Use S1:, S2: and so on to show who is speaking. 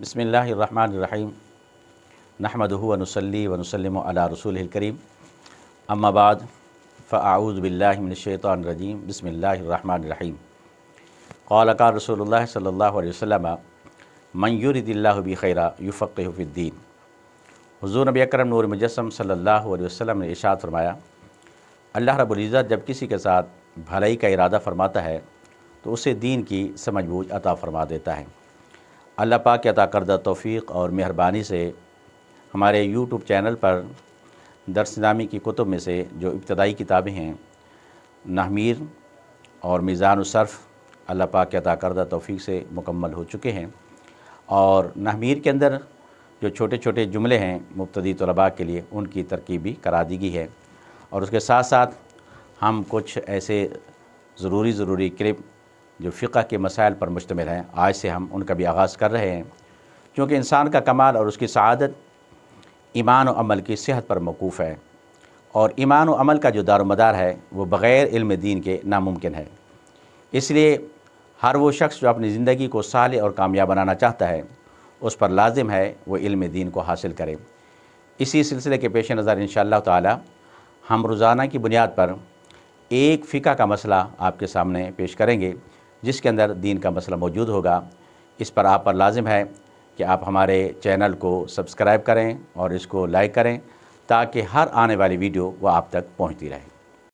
S1: बिस्मिल्लाहिर्रहमानिर्रहीम नहमदुहु व नुसल्ली व नुसल्लिमु अला रसूलिहिल करीम अम्मा बाद फ़अऊज़ु बिल्लाहि मिनश्शैतानिर रजीम बिस्मिल्लाहिर्रहमानिर्रहीम क़ाल क़ाल रसूलुल्लाह सल्लल्लाहु अलैहि वसल्लम मन युरिदिल्लाहु बिहि खैरा युफ़क़्क़िहु फ़िद्दीन। हुज़ूर नबी अकरम नूर मुजस्सम सल्लल्लाहु अलैहि वसल्लम ने इरशाद फरमाया, अल्लाह रब्बुल इज़्ज़त जब किसी के साथ भलाई का इरादा फरमाता है तो उसे दीन की समझ बूझ अता फरमा देता है। अल्लाह पाक के अता करदा तौफ़ीक़ और मेहरबानी से हमारे यूट्यूब चैनल पर दर्स निज़ामी की कुतुब में से जो इब्तदाई किताबें हैं नहमीर और मीज़ानुस्सर्फ़ अल्लाह पाक के अता करदा तौफ़ीक़ से मुकम्मल हो चुके हैं। और नहमीर के अंदर जो छोटे छोटे जुमले हैं मुब्तदी तलबा के लिए उनकी तरकीब भी करा दी गई है। और उसके साथ साथ हम कुछ ऐसे ज़रूरी क्लिप जो फ़िक़्ह के मसाइल पर मुश्तमिल हैं, आज से हम उनका भी आगाज़ कर रहे हैं, क्योंकि इंसान का कमाल और उसकी सआदत ईमान और अमल की सेहत पर मौकूफ़ है। और ईमान और अमल का जो दारोमदार है वो बग़ैर इल्म दीन के नामुमकिन है। इसलिए हर वो शख्स जो अपनी ज़िंदगी को साले और कामयाब बनाना चाहता है उस पर लाजिम है वो इल्म दीन को हासिल करे। इसी सिलसिले के पेश नज़र इंशाअल्लाह ताला हम रोज़ाना की बुनियाद पर एक फ़िक़्ह का मसला आपके सामने पेश करेंगे जिसके अंदर दीन का मसला मौजूद होगा। इस पर आप पर लाजिम है कि आप हमारे चैनल को सब्सक्राइब करें और इसको लाइक करें ताकि हर आने वाली वीडियो वो आप तक पहुंचती रहे।